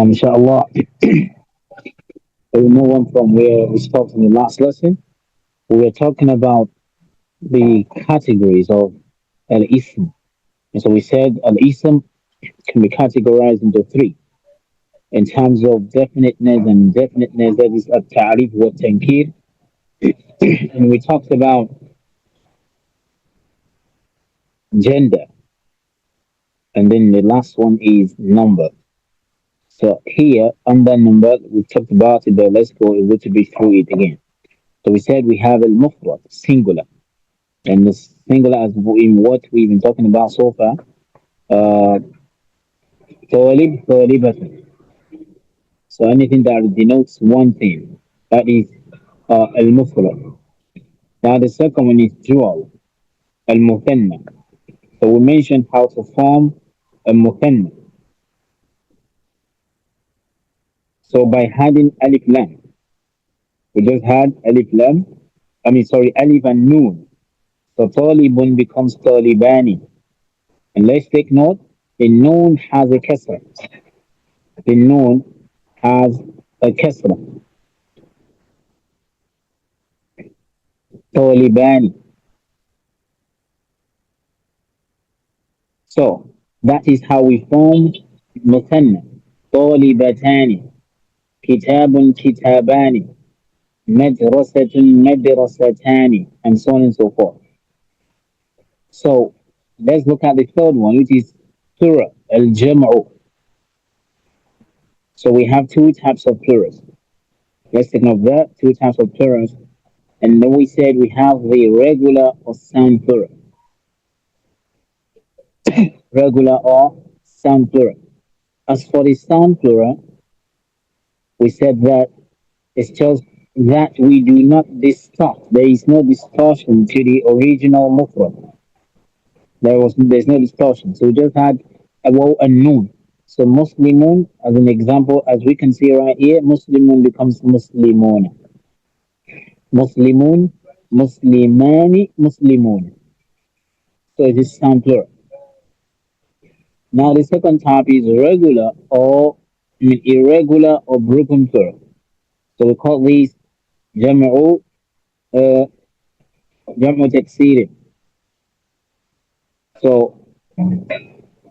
Inshallah, we move on from where we stopped in the last lesson. We were talking about the categories of al-ism. And so we said al-ism can be categorized into three in terms of definiteness and indefiniteness. That is at-ta'rif wa tankir. And we talked about gender. And then the last one is number. So here, under number, we talked about it, but let's go a little bit through it again. So we said we have al-mufrad, singular. And the singular, as in what we've been talking about so far, uh, طالب طالبة. So anything that denotes one thing, that is al-mufrad. Now the second one is dual, al-muthanna. So we mentioned how to form al-muthanna. So by adding alif lam, we just had alif lam. Sorry, alif and noon. So talibun becomes talibani. And let's take note, the noon has a kasra. The noon has a kasra. Talibani. So that is how we form muthanna. Talibatani. Kitabun kitabani. Madrasatun madrasatani. And so on and so forth. So let's look at the third one, which is plural, al-jam'u. So we have two types of plurals. Let's take note of that, two types of plurals. And then we said we have the regular or sound plural. Regular or sound plural. As for the sound plural, we said that it's just that we do not distort. There is no distortion to the original mufrad. There's no distortion. So we just had a waw and noon. So Muslimun, as an example, as we can see right here, Muslimun becomes Muslimuna. Muslimun, Muslimani, Muslimun. So it is sound plural. Now the second type is regular or irregular or broken plural. So we call these jam'u uh, jam'u taksir. So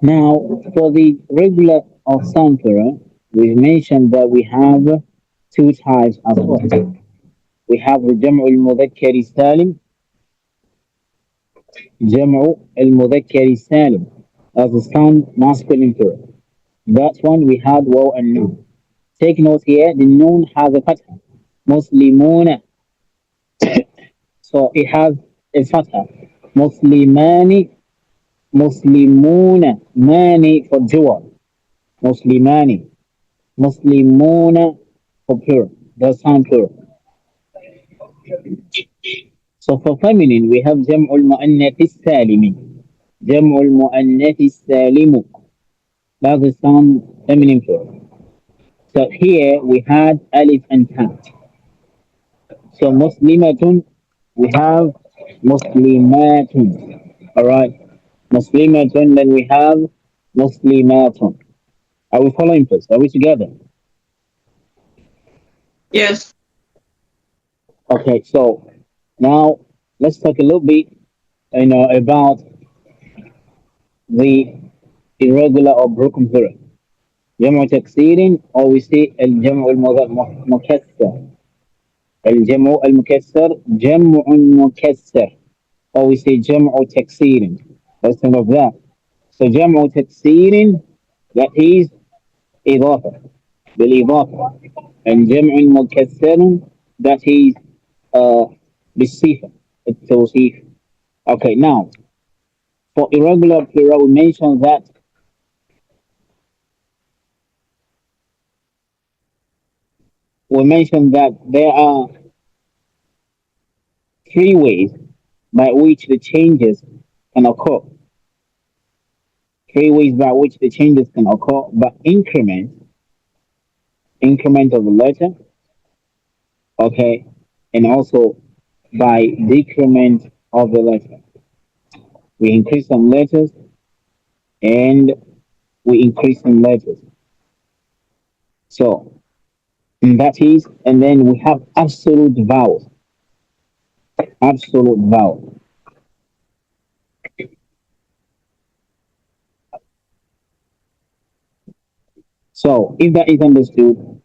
now for the regular or sound plural, we mentioned that we have two types as well. We have the jam'u al-mudhakkari salim, jam'u al-mudhakkari salim as a sound masculine plural. That one we had waw and noon. Take note here, the noon has a fatha. Muslimuna. So it has a fatha. Muslimani, Muslimuna. Mani for dual. Muslimani. Muslimuna for plural. That's sound plural. So for feminine, we have Jam'ul Mu'annath Salimi. Jam'ul Mu'annath Salimu. That's the sound feminine plural. So here we had Alif and Ta. So Muslimatun, we have Muslimatun. Alright. Muslimatun, then we have Muslimatun. Are we following first? Are we together? Yes. Okay, so now let's talk a little bit, about the irregular or broken plural. جمع تكسير or we say الجمع المكسر. الجمع المكسر جمع مكسر or we say جمع تكسير. Let's think of that. So جمع تكسير, that is إضافة بالإضافة. And جمع مكسر, that is بالصفة التوصيف. Okay, now for irregular plural, we mentioned that there are three ways by which the changes can occur. Three ways by which the changes can occur: by increment of the letter, okay, and also by decrement of the letter. We increase some letters and we increase some letters. So that is, and then we have absolute vowels. Absolute vowel. So if that is understood,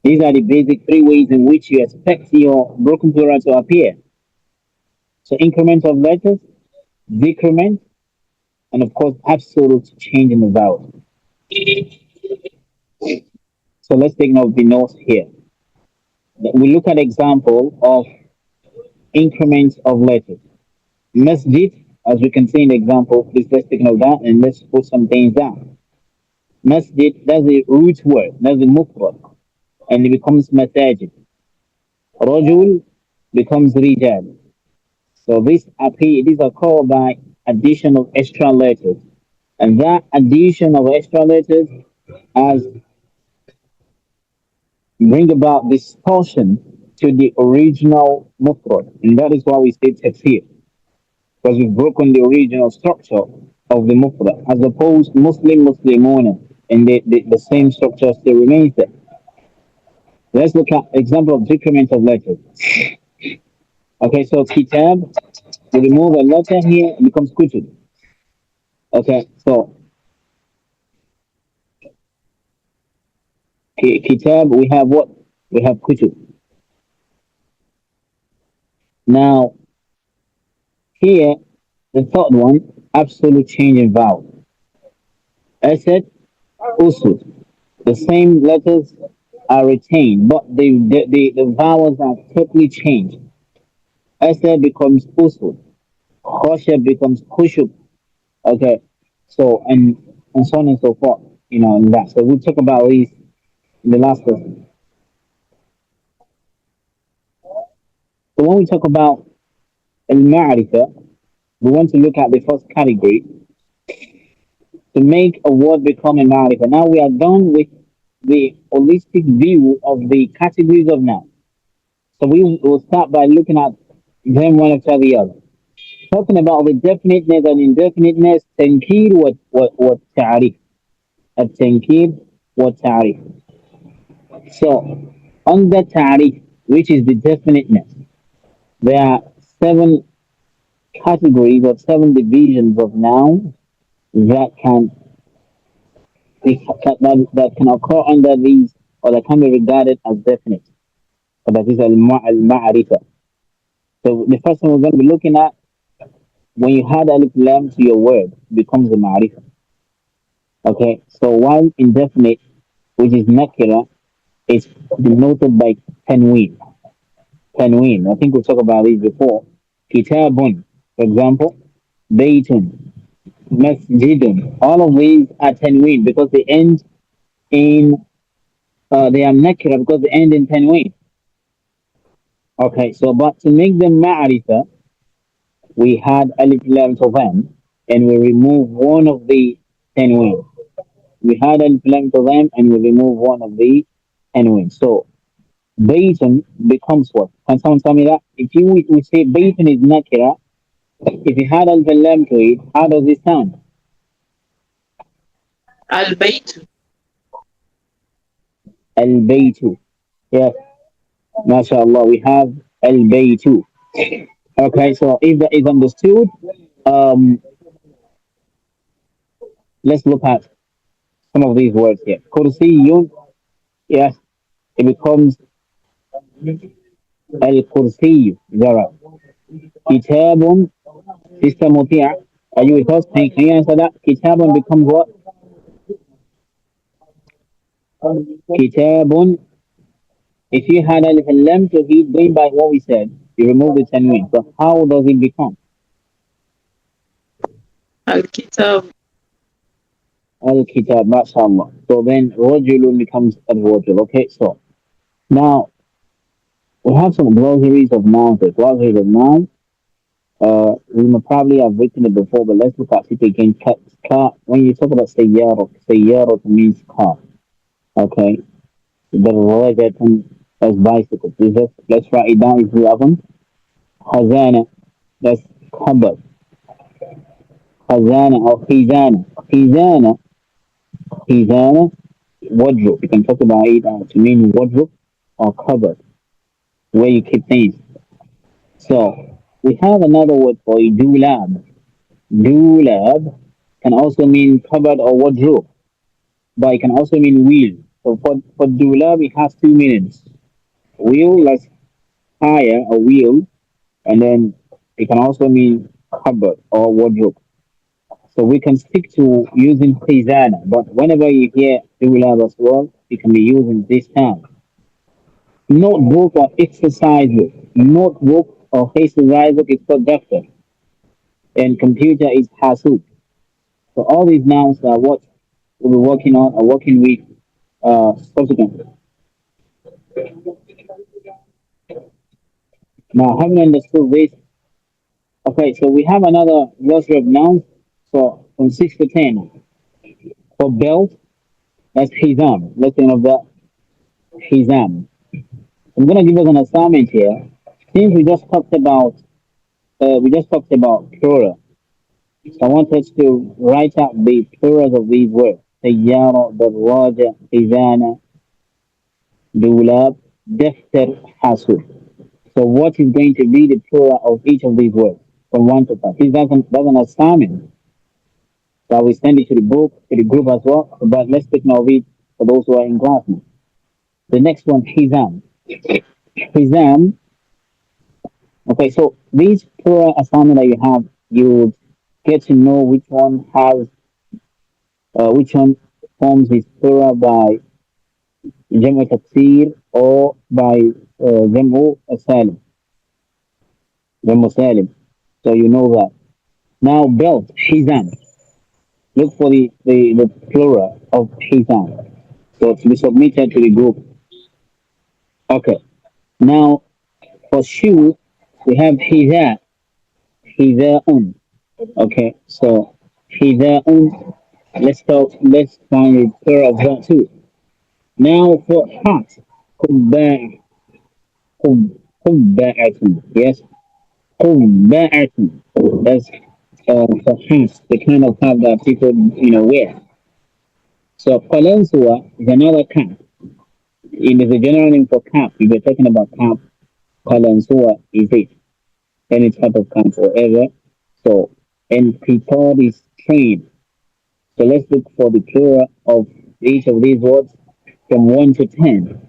these are the basic three ways in which you expect your broken plural to appear. So increment of letters, decrement, and of course absolute change in the vowel. So let's take note of the notes here. We look at example of increments of letters. Masjid, as we can see in the example, please let's take note of that and let's put some things down. Masjid, that's the root word, that's the mufrad, and it becomes masajid. Rajul becomes rijal. So these are called by addition of extra letters. And that addition of extra letters has bring about distortion to the original mufrad. And that is why we say tafsir, because we've broken the original structure of the mufrad, as opposed Muslim, Muslimuna, and the same structure still remains there. Let's look at example of decrement of letters. Okay, so kitab, we remove a letter here, it becomes kutub. Okay, so kitab, we have what? We have kutub. Now, here, the third one, absolute change in vowel. Asad, usud. The same letters are retained, but the vowels are totally changed. Asad becomes usud. Khosha becomes khushub. Okay, so and so on and so forth. You know, and that. So we'll talk about these in the last lesson. So when we talk about al-ma'rifah, we want to look at the first category to make a word become a ma'rifah. Now we are done with the holistic view of the categories of noun. So we will start by looking at them one after the other. Talking about the definiteness and indefiniteness, تنكير والتعريف. التنكير والتعريف. So under تعريف, which is the definiteness, there are seven categories or seven divisions of nouns that can that can occur under these or that can be regarded as definite. So that is al-ma'rifa. So the first one we're going to be looking at, when you add alif lam to your word, becomes the ma'rifa. Okay, so while indefinite, which is nakira, is denoted by tanween. Tanween. I think we talked about this before. Kitabun, for example, baytun, masjidun. All of these are tanween because they end in they are nakira because they end in tanween. Okay, so but to make them ma'rifa, we had alif lam to them, and we remove one of the tanween. We had alif lam to them, and we remove one of the tanween. So Bayton becomes what? Can someone tell me that? If you we say Bayton is nakira, if you had alif lam to it, how does it sound? البيت. Al baytu. Yes, mashallah, we have al baytu. Okay, so if that is understood, um, let's look at some of these words here. Kursiyun, yes, it becomes al kursiyu. Is that right? Kitabun, Sister Mutia, are you with us? Can you answer that? Kitabun becomes what? Kitabun. If you had alif and lam to heat, going by what we said, you remove the tanween. So how does it become? الكتاب. Al kitab, mashallah. So then rajulun becomes al rajul. Okay, so now we have some glossaries of nouns. The glossaries of nouns. We may probably have written it before, but let's look at it again. When you talk about sayyara means car. Okay, the rajatun as bicycle. Let's write it down if we have them. Khazana, that's cupboard. خزانة أو خزانة خزانة wardrobe. You can talk about it to mean wardrobe or cupboard, where you keep things. So we have another word for it, dulab. Dulab can also mean cupboard or wardrobe, but it can also mean wheel. So for dulab, it has two meanings. Wheel, like tire or wheel, and then it can also mean cupboard or wardrobe. So we can stick to using khizana, but whenever you hear dulab as well, it can be used in this time. Notebook or exercise book. Notebook or exercise book is productive, and computer is hasub. So all these nouns are what we'll be working on or working with subsequently. Now, having understood this, okay, so we have another glossary of nouns. So from 6 to 10 for belt, that's hizam. Let's think of that hizam. I'm gonna give us an assignment here. Since we just talked about plural, so I want us to write out the plurals of these words. سيارة دراجة خزانة دولاب دفتر حاسوب. So what is going to be the plural of each of these words from 1 to 5? This doesn't assignment. So we send it to the book, to the group as well. But let's take note of it for those who are in class now. The next one, Hizam. Hizam. Okay, so these plural assignment that you have, you would get to know which one forms its plural by Jamu Taksir or by Jamu Salim. So you know that. Now, belt, Hizam. Look for the plural of Hizam. So to be submitted to the group. Okay. Now, for shoe, we have Hiza, Hiza'un. Okay. So, Hiza'un. Let's find the plural of that too. Now, for hat, Kubba, Kubba'atun. Yes. Kubba'atun. That's for hats, the kind of hat that people, wear. So, Kalensua is another cap. It is a general name for cap. If we're talking about cap, Kalensua is it. Any type of camp or ever. So, and prepared is trained. So let's look for the plural of each of these words from 1 to 10.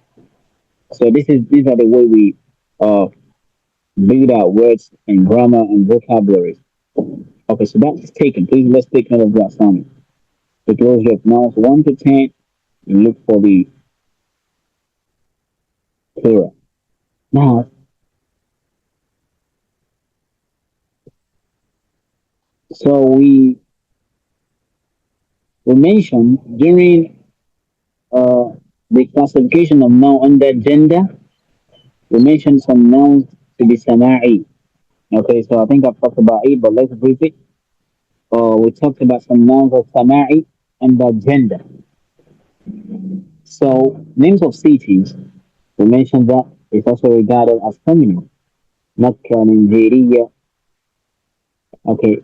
So these are the way we uh build out words and grammar and vocabulary. Okay, so that's taken. Please let's take note of that assignment. The closure of nouns 1 to 10 and look for the plural. Now, so we mentioned during uh the classification of noun under gender. We mentioned some nouns to be sama'i. Okay, so I think I've talked about it, but let's brief it. We talked about some nouns of sama'i and the gender. So names of cities, we mentioned that it's also regarded as feminine. Makkah, Nigeria, okay,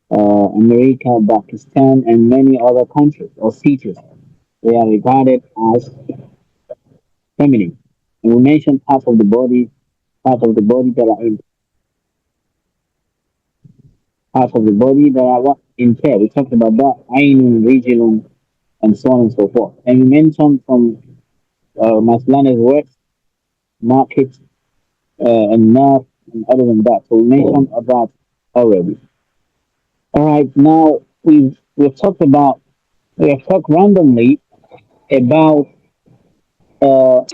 America, Pakistan, and many other countries or cities. They are regarded as feminine. And we mentioned parts of the body that are in parts of the body that are what impaired. We talked about that, ainun, regional, and so on and so forth. And we mentioned some miscellaneous words, market, and north, and other than that. So we mentioned about already. All right, now we have talked randomly about uh,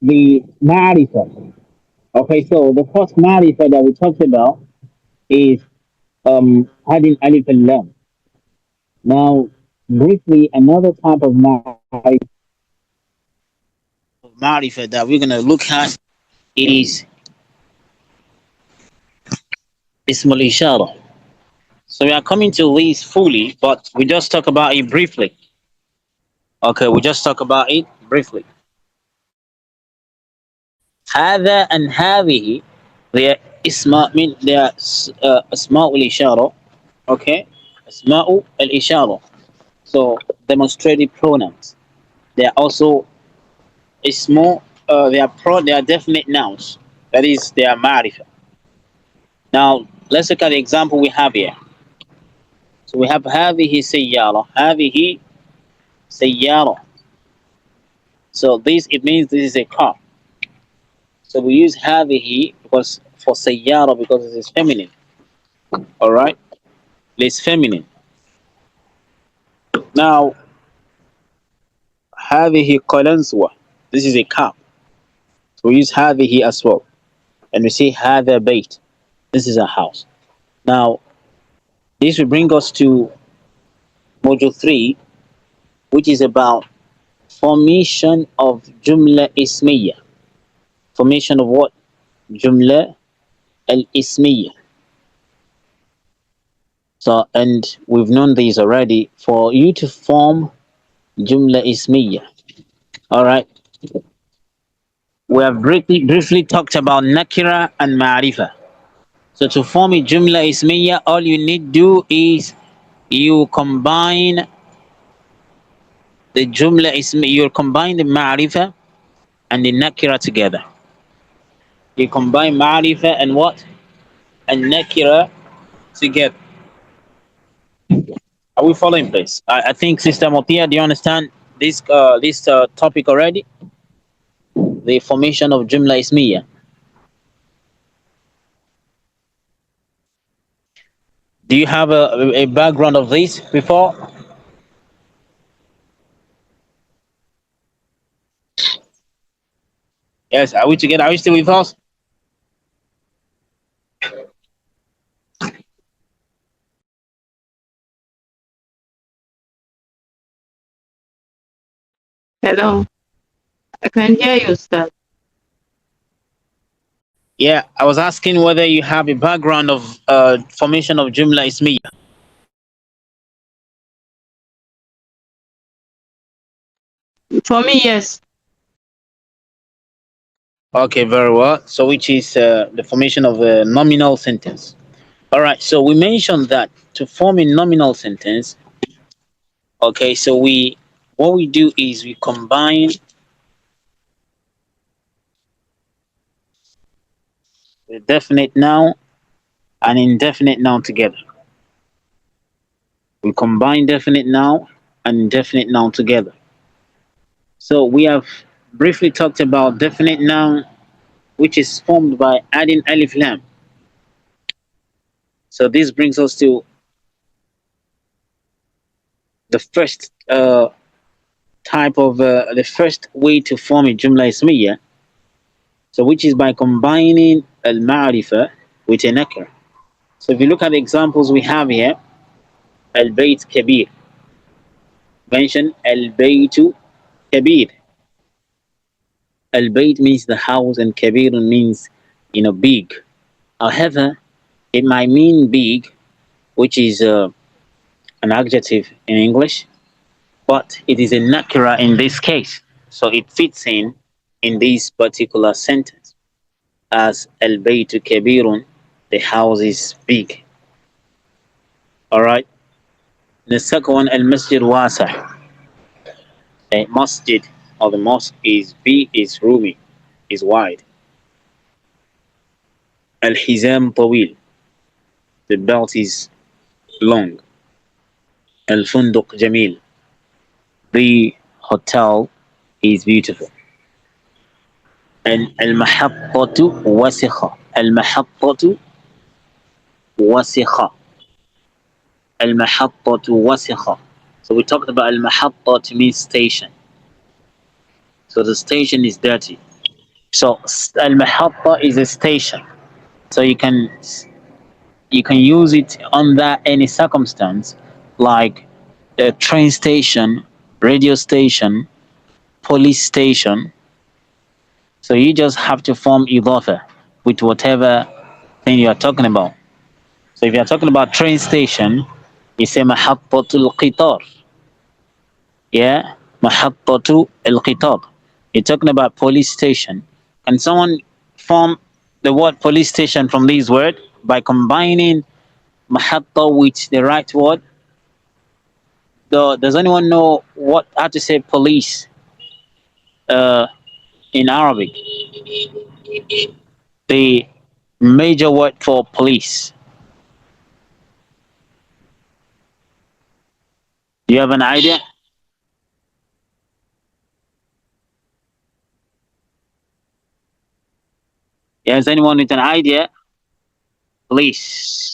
the marifa. Okay, so the first marifa that we talked about is adding alif and lam. Now, briefly, another type of marifa that we're gonna look at is ismul ishara. So we are coming to this fully, but we just talk about it briefly. Okay, we just talk about it briefly. هذا and هذه they are they are أسماء الإشارة. Okay, أسماء الإشارة. So demonstrative pronouns. They are also a small. They are definite nouns. That is, they are ma'rifah. Now let's look at the example we have here. So we have هذه سيارة. هذه سيارة. So this it means this is a car. So we use هذه because for سيارة because it is feminine. All right, it's feminine. Now هذه قلنسوة. This is a cup. So we use هذه as well. And we say هذا بيت. This is a house. Now this will bring us to module 3, which is about formation of jumla ismiya. Formation of what? Jumla al-ismiya. So, and we've known these already. For you to form jumla ismiya, all right, we have briefly talked about nakira and ma'rifa. So to form a jumla ismiya, all you need to do is you combine the jumla ismiya, you combine the ma'rifa and the nakira together. You combine ma'rifa and what? And nakira together. Are we following, please? I think Sister Motia, do you understand this topic already? The formation of Jumla Ismiya. Do you have a background of this before? Yes, are we together? Are you still with us? Hello. I can hear you, sir. Yeah, I was asking whether you have a background of formation of Jumla Ismiya. For me, yes. Okay, very well. So, which is the formation of a nominal sentence. All right, so we mentioned that to form a nominal sentence, okay, so what we do is we combine the definite noun and indefinite noun together. We combine definite noun and indefinite noun together. So we have briefly talked about definite noun, which is formed by adding alif lam. So this brings us to the first the first way to form a jumla ismiya. So which is by combining al-ma'rifa with a nakra. So if you look at the examples we have here, al-bayt kabir. Mention al-baytu kabir. Al-bayt means the house and kabir means, big. However, it might mean big, which is an adjective in English, but it is a nakira in this case. So it fits in this particular sentence as al-baytu kabirun, the house is big. All right. The second one, al-masjid wasa. A masjid or the mosque is big, is roomy, is wide. Al-hizam tawil. The belt is long. Al-funduq jamil. The hotel is beautiful. Al-mahattatu wasikha. Al-mahattatu wasikha. Al-mahattatu wasikha. So we talked about al-mahatta to mean station. So the station is dirty. So al-mahatta is a station. So you can use it under any circumstance, like a train station, radio station, police station. So you just have to form idafa with whatever thing you are talking about. So if you are talking about train station, you say mahattatul qitar. Yeah, mahattatu al-qitar. You're talking about police station. Can someone form the word police station from this word by combining mahatta with the right word? Does anyone know what how to say police uh, in Arabic? The major word for police. Do you have an idea? Yes, anyone with an idea? Police.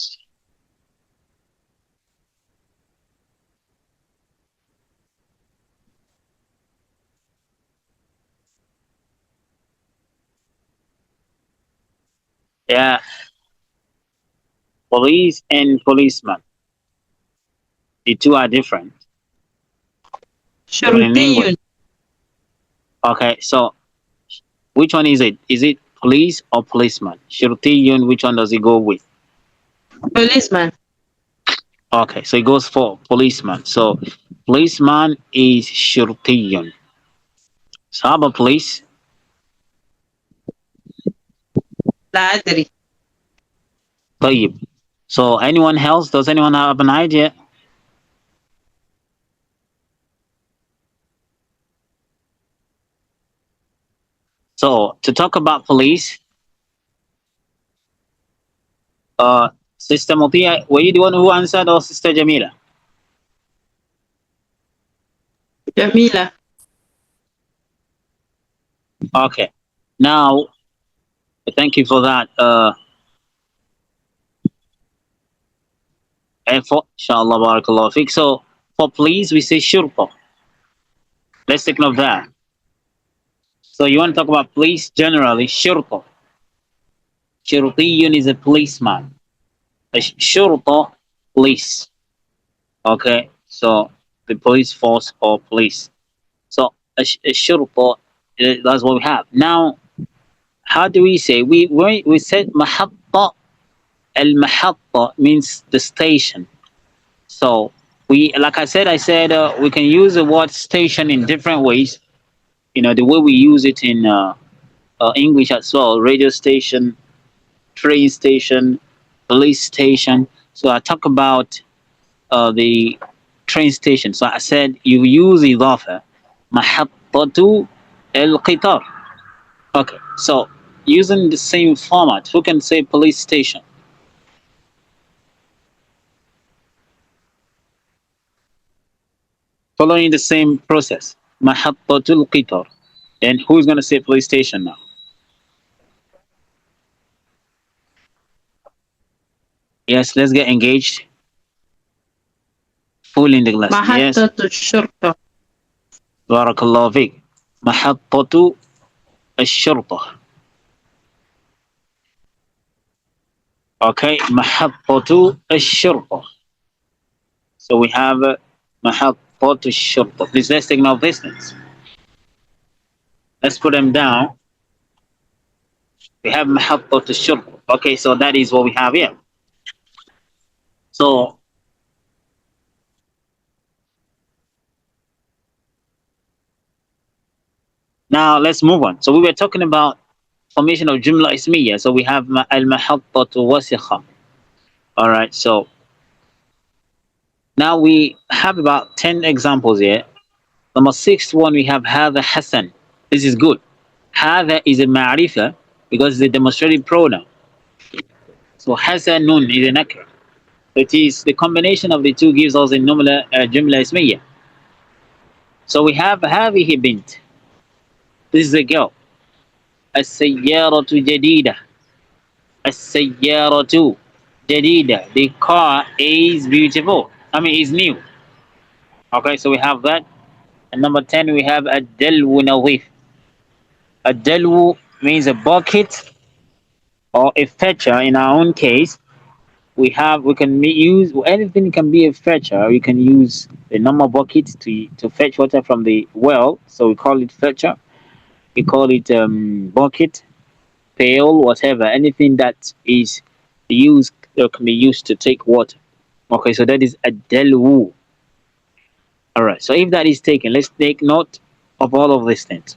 Yeah, police and policeman. The two are different, even in English. شرطي. Okay, so which one is it? Is it police or policeman? Shurtiyun, which one does it go with? Policeman. Okay, so it goes for policeman. So policeman is shurtiyun. So how about police? لا أدري. طيب. So anyone else? Does anyone have an idea? So to talk about police, uh, Sister Mutia, were you the one who answered or Sister Jamila? جميلة. Okay. Now, thank you for that effort. Inshallah, barakallah fiqh. So for police, we say shurta. Let's take note of that. So you want to talk about police generally, shurta. Shurtiyun is a policeman. A shurta, police. Okay. So the police force or police. So a shurta, that's what we have. Now, how do we say? We said mahatta. Al mahatta means the station. So we, like I said we can use the word station in different ways. You know, the way we use it in English as well: radio station, train station, police station. So I talk about the train station. So I said you use إضافة محطة القطار. Okay, so using the same format, who can say police station? Following the same process, محطة القطار. And who's going to say police station now? Yes, let's get engaged. Full in the lesson. Yes. محطة الشرطة. بارك الله فيك. محطة الشرطة. Okay. محطة الشرطة. So we have محطة الشرطة. Please let's take note of these things. Let's put them down. We have محطة الشرطة. Okay, so that is what we have here. So now let's move on. So we were talking about formation of Jumla Ismiya. So we have al-mahattatu wasikha. All right. So now we have about 10 examples here. Number sixth one, we have هذا Hassan. This is good. هذا is a ma'rifa because it's a demonstrative pronoun. So Hasanun is a nakra. It is the combination of the two gives us a Jumla Ismiya. So we have هذه بنت. This is a girl. السيارة جديدة. السيارة جديدة. The car is beautiful. I mean, it's new. Okay, so we have that. And number 10, we have الدلو نظيف. الدلو means a bucket or a fetcher. In our own case, we can use anything can be a fetcher. We can use a normal bucket to fetch water from the well. So we call it fetcher. We call it bucket, pail, whatever. Anything that is used or can be used to take water. Okay, so that is a delwu. All right. So if that is taken, let's take note of all of these things.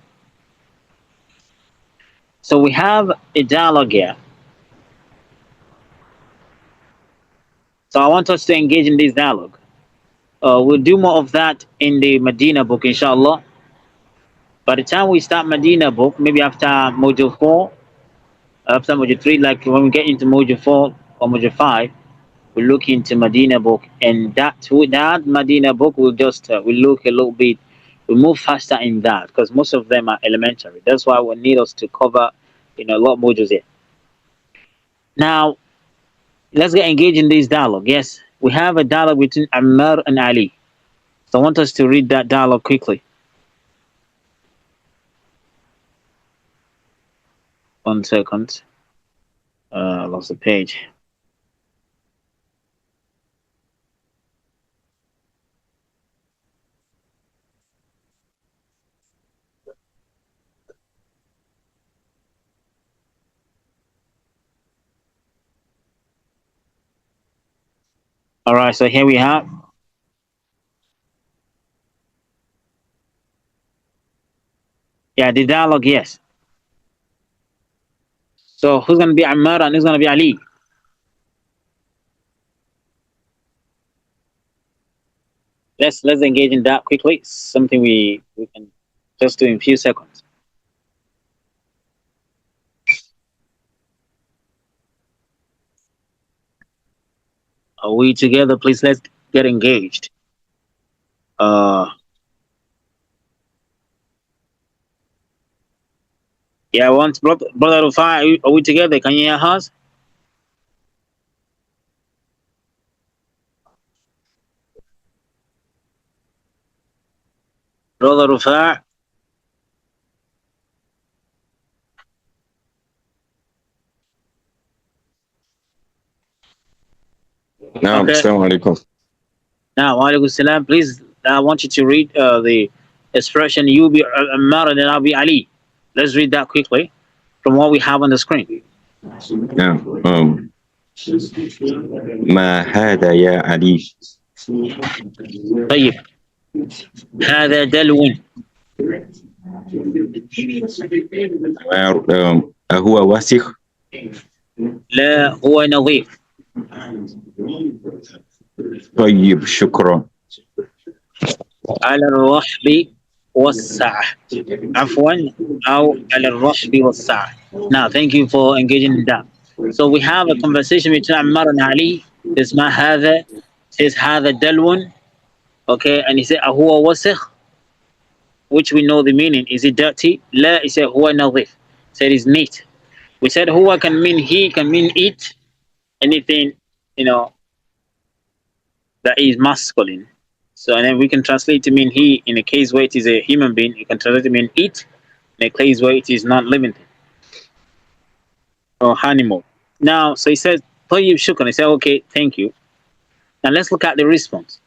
So we have a dialogue here. So I want us to engage in this dialogue. We'll do more of that in the Medina book, inshallah. By the time we start Medina book, maybe after module 4, after module 3, like when we get into module 4 or module 5, we look into Medina book, and that Medina book will just we look a little bit, we move faster in that because most of them are elementary. That's why we need us to cover, a lot of modules here. Now let's get engaged in this dialogue. Yes, we have a dialogue between Ammar and Ali. So I want us to read that dialogue quickly. One second. Lost the page. All right, so here we have. Yeah, the dialogue. Yes. So who's gonna be Ammar and who's gonna be Ali? Let's engage in that quickly. Something we can just do in a few seconds. Are we together? Please let's get engaged. Uh, yeah, once brother Rufai, are we together? Can you hear us? Brother Rufai. نعم Okay. السلام عليكم. Now, alaikum salam. Please, I want you to read the expression "you be Ammar and I'll be Ali." Let's read that quickly from what we have on the screen. نعم ما هذا يا علي؟ طيب هذا دلو. أهو وسخ؟ لا هو نظيف. طيب شكرا. على الرحب والسعة. عفوا أو على الرحب والسعة. Now, thank you for engaging in that. So we have a conversation between Ammar and Ali. اسمه هذا says هذا دلو. Okay, and he said أهو وسخ, which we know the meaning. Is it dirty? لا, he said هو نظيف. Said it's neat. We said huwa can mean he, can mean it, anything, you know, that is masculine. So and then we can translate to mean he in a case where it is a human being. You can translate to mean it in a case where it is not living thing or animal. Now, so he says, طيب shukran. He said, okay, thank you. Now let's look at the response.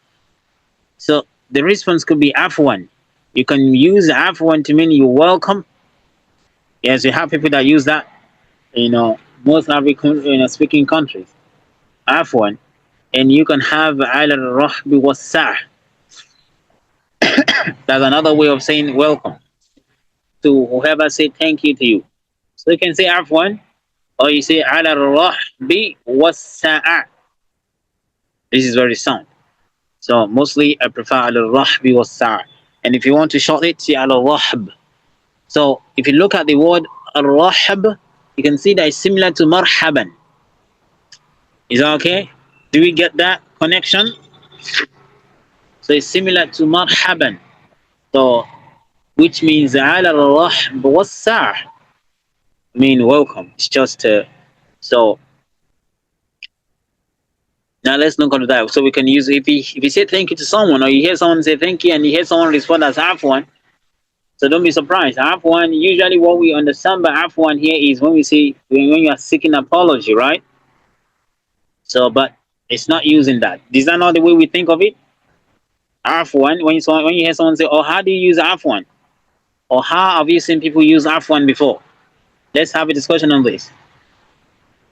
So the response could be afwan. You can use afwan to mean you're welcome. Yes, you have people that use that, most Arabic speaking countries. Afwan. And you can have ala rahbi was-sa'. That's another way of saying welcome to whoever said thank you to you. So you can say afwan or you say ala rahbi was-sa'. This is very sound. So mostly I prefer ala rahbi was-sa'. And if you want to short it, say ala rahb. So if you look at the word al-rahb, you can see that it's similar to marhaban. Is that okay? Do we get that connection? So it's similar to marhaban. So which means ala rahb was-sa'. Mean welcome. It's just so now let's look at that. So we can use if you say thank you to someone or you hear someone say thank you and you hear someone respond as afwan. So don't be surprised. Afwan, usually what we understand by afwan here is when we say when you are seeking apology, right? So but it's not using that. Is that not the way we think of it? Afwan, when you hear someone say, oh, how do you use afwan? Or how have you seen people use afwan before? Let's have a discussion on this.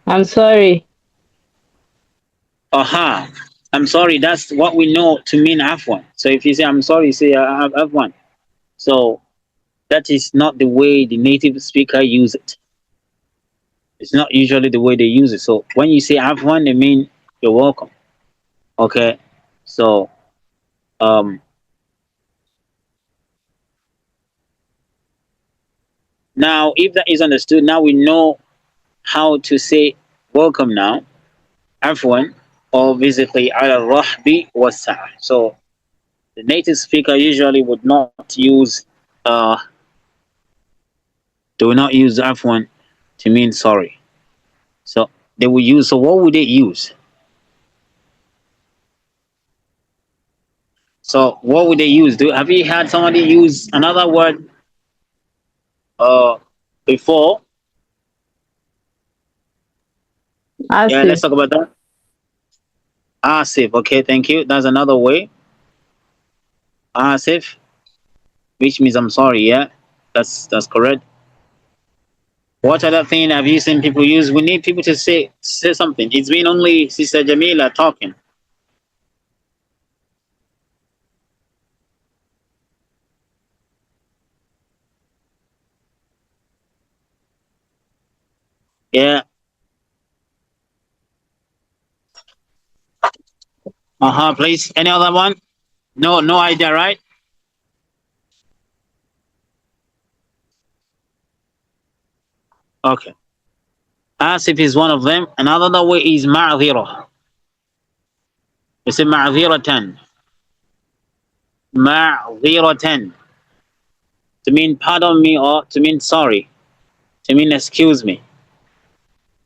I'm sorry. Aha, I'm sorry. That's what we know to mean afwan. So if you say I'm sorry, you say afwan. So that is not the way the native speaker use it. It's not usually the way they use it. So when you say afwan, they mean you're welcome. Okay. So Um, Now, if that is understood, now we know how to say welcome now, afwan, or basically ala rahbi wasa. So the native speaker usually would not use they will not use afwan to mean sorry. So they will use, so what would they use? So what would they use? Have you had somebody use another word uh before? Yeah, let's Asif. talk about that. Asif, okay, thank you. That's another way. Asif, which means I'm sorry, yeah. That's correct. What other thing have you seen people use? We need people to say something. It's been only Sister Jamila talking. Yeah. Please. Any other one? No, no idea, right? Okay. Asif is one of them. Another way is ma'adhira. You say ma'adhiratan. Ma'adhiratan. To mean pardon me or to mean sorry. To mean excuse me.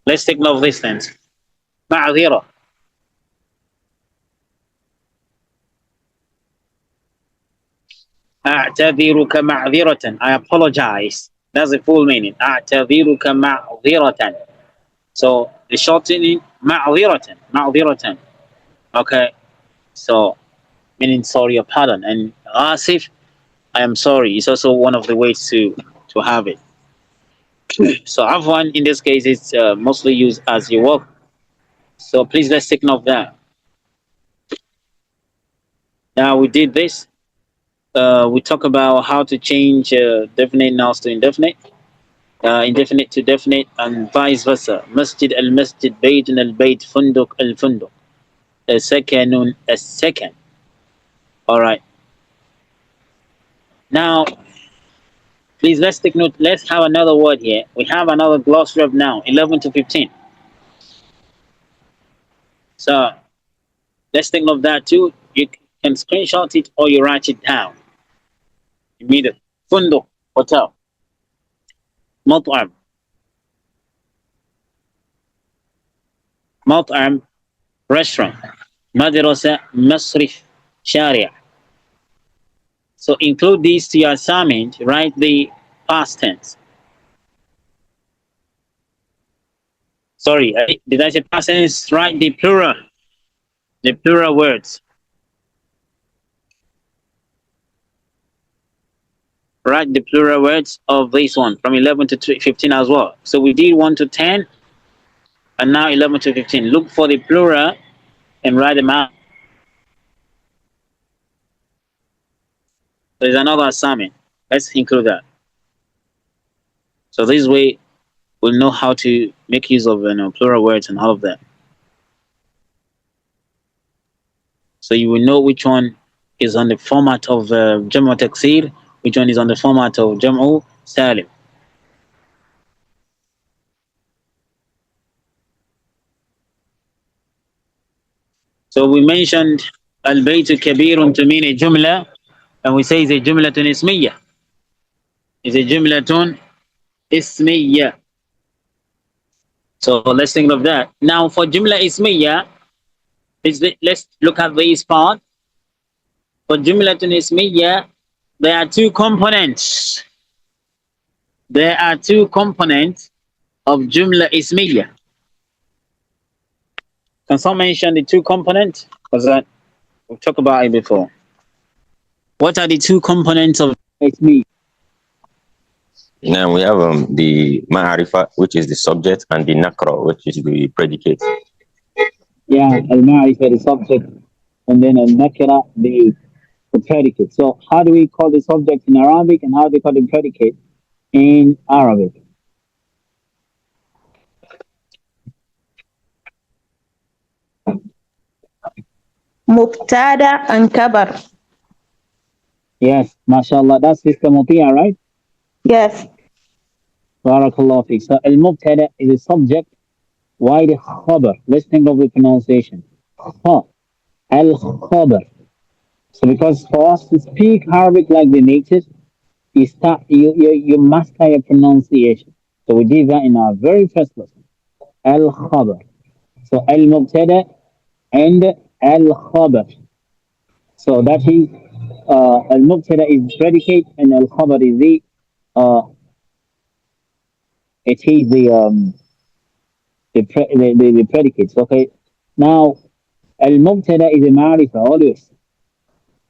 Let's take note of this then. Ma'adhira. أعتذرك معذرة. I apologize. That's the full meaning. أعتذرك معذرة. So the shortening معذرة. معذرة. Okay. So meaning sorry or pardon. And asif, I am sorry, is also one of the ways to have it. So afwan in this case is mostly used as you walk. So please let's take note of that. Now we did this. We talk about how to change definite nouns to indefinite, indefinite to definite, and vice versa. Masjid al masjid, bayt al bayt, funduk al funduk, sakanun al sakan. All right. Now, please let's take note. Let's have another word here. We have another glossary of now, 11 to 15. So let's take note of that too. You can screenshot it or you write it down immediately. Funduk, hotel. مطعم. مطعم, restaurant. مدرسة, مصرف, شارع. So include these to your assignment. Write the past tense. Sorry, did I say past tense? Write the plural. The plural words. Write the plural words of this one from 11 to 15 as well. So we did 1 to 10 and now 11 to 15. Look for the plural and write them out. There's another assignment. Let's include that. So this way we'll know how to make use of plural words and all of that. So you will know which one is on the format of Jam'u Taksir, which one is on the format of Jam'u Salim. So we mentioned Al-Baytu Kabirun to mean a Jumla, and we say it's a Jumlatun Ismiyya. It's a Jumlatun Ismiyya. So let's think of that. Now for Jumla Ismiyya, let's look at this part. For Jumlatun Ismiyya, there are two components. There are two components of Jumla Ismiyya. Can someone mention the two components? Because we've talked about it before. What are the two components of Ismiyya? Now we have the ma'arifa, which is the subject, and the nakra, which is the predicate. Yeah, al-ma'rifa, the subject, and then al-nakira, the predicate. So how do we call the subject in Arabic and how do we call the predicate in Arabic? Mubtada and Kabar. Yes, mashallah. That's Sister Mutia, right? Yes. Barakallah fiqh. So al-mubtada is a subject. Why the khabar? Let's think of the pronunciation. Kha, al-khabar. So because for us to speak Arabic like the native, you master your pronunciation. So we did that in our very first lesson. Al-khabar. So al-mubtada and al-khabar. So that is al-mubtada is predicate and al-khabar is uh it is the predicates. Okay. Now al-mubtada is a ma'rifa always,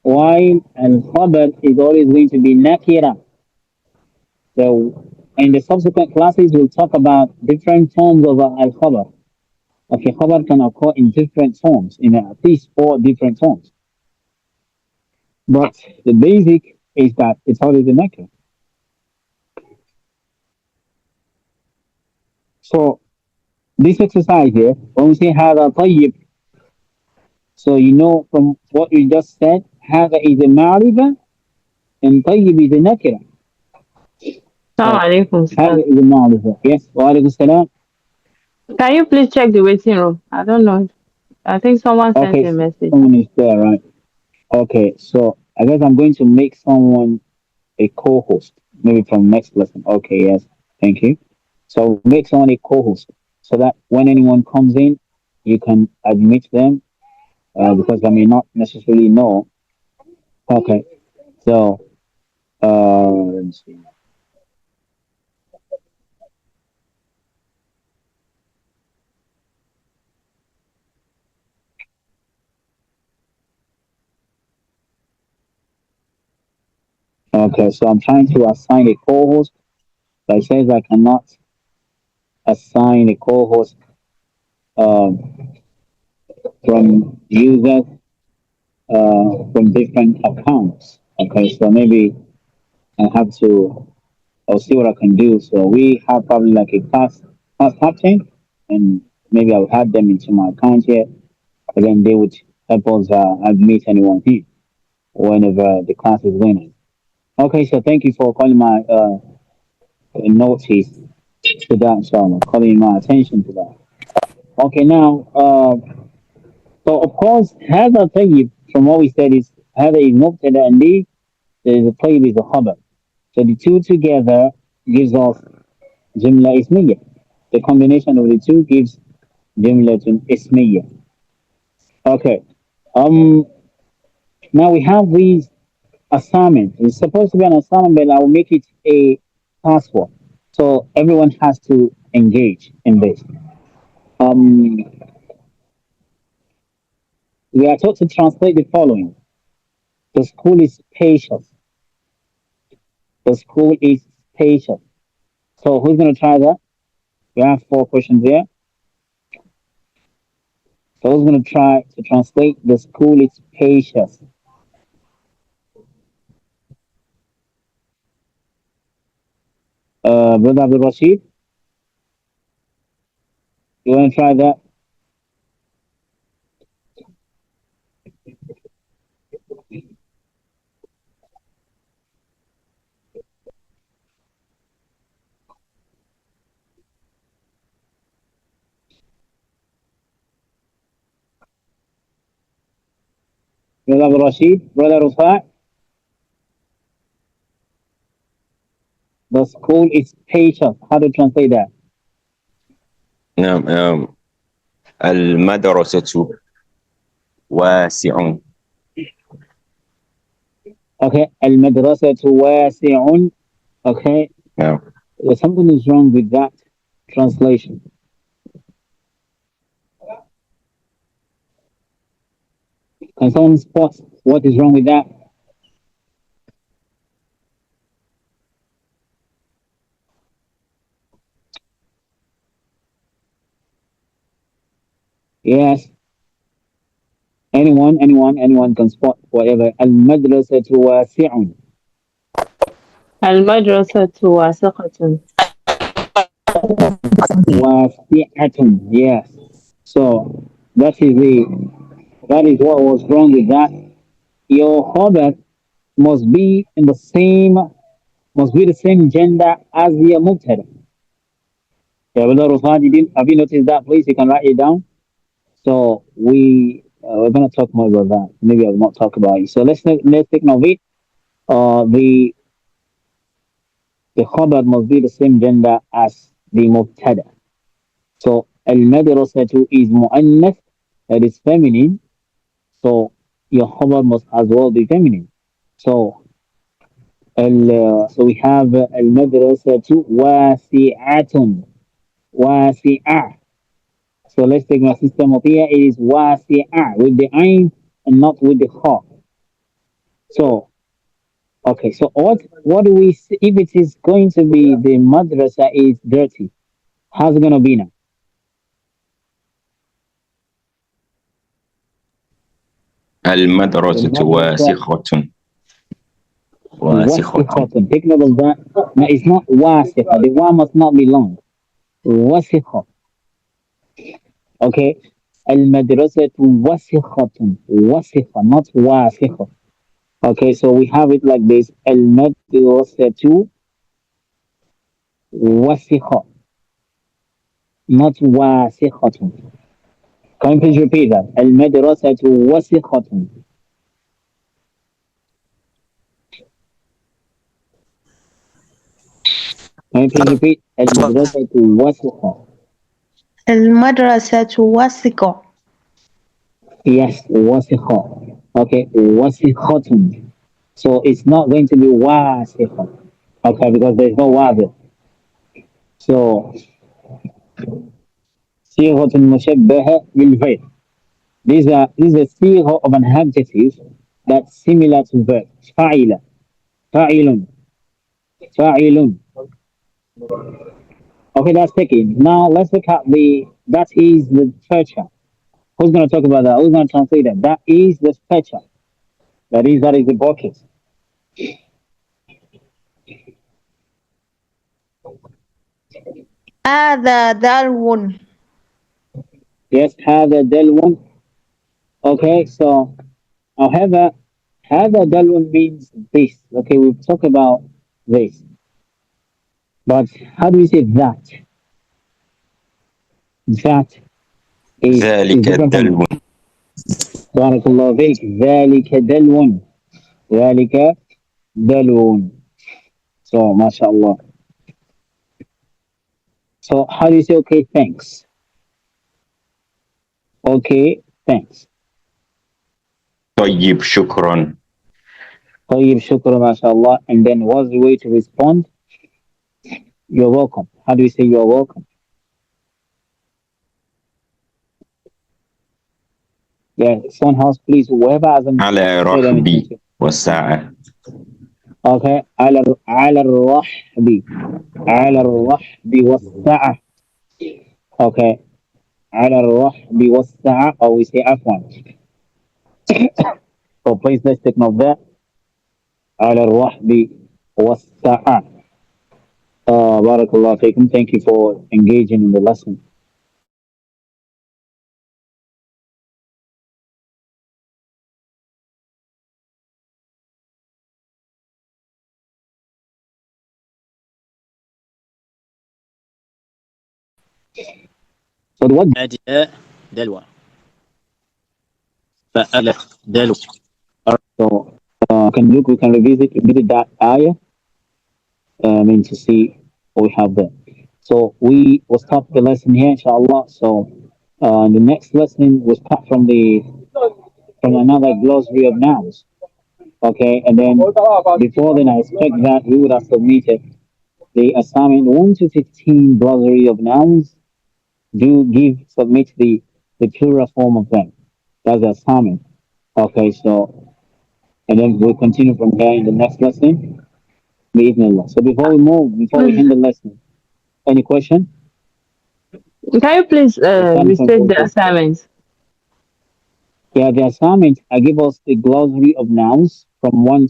while al-khabar is always going to be nakira. So in the subsequent classes, we'll talk about different forms of al-khabar. Okay, khabar can occur in different forms, in at least four different forms. But the basic is that it's always a nakira. So this exercise here, when we say هذا طيب, so you know from what we just said, هذا is a ma'rifa and طيب is a nakira. Assalamu So alaikum, هذا sir. is a ma'rifa. Yes, wa alaikum salam. Can you please check the waiting room? I don't know. I think someone sent Okay, a message. someone is there, right? Okay, so I guess I'm going to make someone a co-host, maybe from next lesson. Okay, yes, thank you. So make someone a co-host so that when anyone comes in, you can admit them because I may not necessarily know. Okay, so let me see. Okay, so I'm trying to assign a co-host, but it says I cannot assign a co-host um, from users from different accounts. Okay, so maybe I have to. I'll see what I can do. So we have probably like a class captain, and maybe I'll add them into my account here, and then they would help us admit anyone here whenever the class is going. Okay, so thank you for calling my notice to that, inshallah, calling my attention to that. Okay, now, so of course, هذا طيب from what we said is هذا is مبتدا and the طيب is a khabar. So the two together gives us جملة اسمية. The combination of the two gives جملة اسمية. Okay. Um. Now we have these assignment. It's supposed to be an assignment, but I will make it a task force. So everyone has to engage in this. Um. We are taught to translate the following. The school is spacious. The school is spacious. So who's going to try that? We have four questions here. So who's going to try to translate the school is spacious? Brother Abdul Rashid, you want to try that? Brother Abdul Rashid, Brother Rufai, the school is spacious. How to translate that? نعم المدرسة واسع. Okay, al-madrasatu wasi'un. Okay, نعم something is wrong with that translation. Can someone spot what is wrong with that? Yes, anyone can spot whatever. Al-madrasatu wasi'un. المدرسة واسقة. Wasi'atun. Yes. So that is what was wrong with that. Your khabar must be in the same must be the same gender as the mubtada. Yeah, brother Rufai, have you noticed that? Please, you can write it down. So we're gonna talk more about that. Maybe I will not talk about it. So let's take note of it. The khabar must be the same gender as the mubtada. So al-madrasatu is mu'annath, that is feminine. So your khabar must as well be feminine. So so we have al-madrasatu wasi'atun, wasi'ah. So let's take my system of here. It is wasi'ah with the ain and not with the kha. So okay, so what do we see if it is going to be the madrasa is dirty? How's it gonna be now? The المدرسة madrasa واسخة. واسخة. wasikhatun. Take note of that. No, it's not wasikha. The wa must not be long. Wasikha. Okay. Al madrasatu wasikhatun. Wasikha, not wasikha. Okay, so we have it like this. Al madrasatu wasikha, not wasikhatun. Can you please repeat that? Al madrasatu wasikhatun. Can you please repeat? Al madrasatu wasikha. المدرسة واسقة. Yes, wasikha. Okay, wasikhatun. So it's not going to be wasikha. Okay, because there's no wa there. So sighatun mushabbaha bil verb. These are sigha of an adjective that's similar to verb. Fa'ila, fa'ilun, fa'ilun. Okay, that's taken. Now let's look at that is the feature. Who's going to talk about that? Who's going to translate that? That is the feature. That is the bucket. هذا دلو. Yes, have a del one. Okay, so however, هذا دل means this. Okay, we've talked about this. But how do we say that? That is ذلك different from الدلو. بارك الله فيك. ذلك دلو. ذلك دلو. So, mashallah. So, how do you say okay, thanks? Okay, thanks. طيب شكرا. طيب شكرا mashallah. And then what's the way to respond? You're welcome. How do you say you're welcome? Yeah, someone else, please. Whoever hasn't على said anything رحبي to. والساعة. Okay, على الرحب. على الرحب والسعة. Okay, على الرحب والسعة, or we say afwan. So please let's take note of that. على الرحب والسعة. Barakallah fikum. Thank you for engaging in the lesson. So the word دلوة فألف دلو. So we can revisit that ayah. I mean to see what we have there. So we will stop the lesson here, inshallah. So the next lesson will start from another glossary of nouns. Okay, and then before then, I expect that we would have submitted the assignment 1 to 15 glossary of nouns. Do submit the plural form of them. That's the assignment. Okay, so and then we'll continue from there in the next lesson. Bismillah. So before we end the lesson, any question? Can you please Starting from restate the Sultan. assignment? Yeah, the assignment I give us a glossary of nouns from 1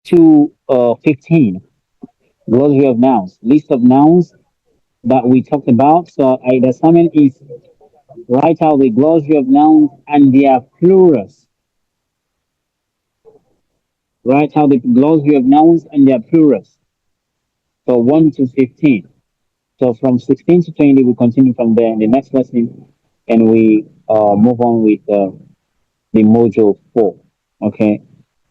to 15. Glossary of nouns, list of nouns that we talked about. So the assignment is write out the glossary of nouns and their plurals. Write out the glossary of nouns and their plurals. So 1 to 15. So from 16 to 20, we continue from there in the next lesson, and we move on with the module 4. Okay.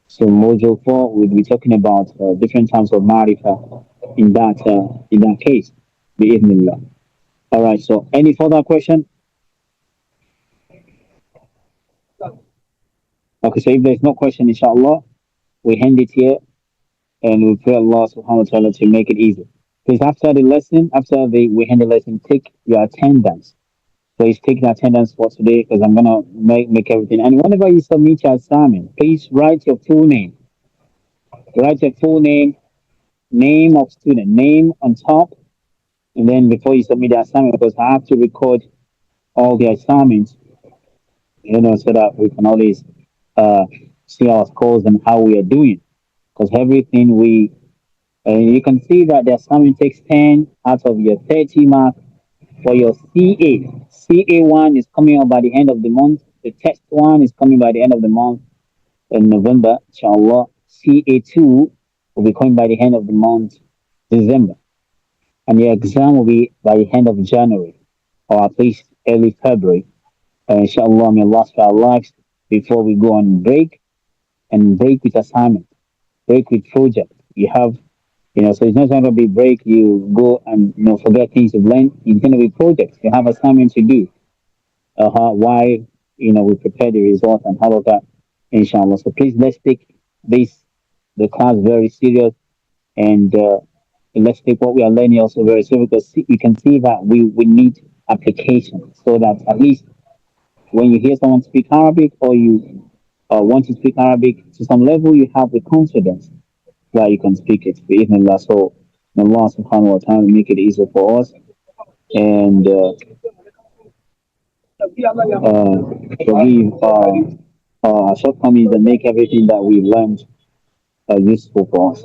So module 4, we'll be talking about different types of marifa in that case. Bi-idhnillah. All right. So any further question? Okay. So if there's no question, inshallah, we end it here, and we pray Allah subhanahu wa ta'ala to make it easy. Please, after the lesson, after we end the lesson, take your attendance. Please take the attendance for today because I'm gonna make everything. And whenever you submit your assignment, please write your full name. Write your full name, name of student, name on top, and then before you submit the assignment, because I have to record all the assignments, so that we can always uh, see our scores and how we are doing. Because everything you can see that the assignment takes 10 out of your 30 mark for your CA. CA1 is coming up by the end of the month. The test one is coming by the end of the month in November, inshallah. CA2 will be coming by the end of the month, December. And your exam will be by the end of January or at least early February. Inshallah, may Allah spare our lives before we go on break and break with assignment, break with project. You have, so it's not going to be break, you go and, forget things you've learned. It's going to be projects. You have assignments to do. Why, we prepare the result and all of that, inshallah. So please, let's take the class very serious, and let's take what we are learning also very serious, because you can see that we need application, so that at least when you hear someone speak Arabic, or you want to speak Arabic to some level, you have the confidence that you can speak it. Bismillah. So may Allah subhanahu wa ta'ala make it easier for us, and forgive our shortcomings, and make everything that we learned useful for us.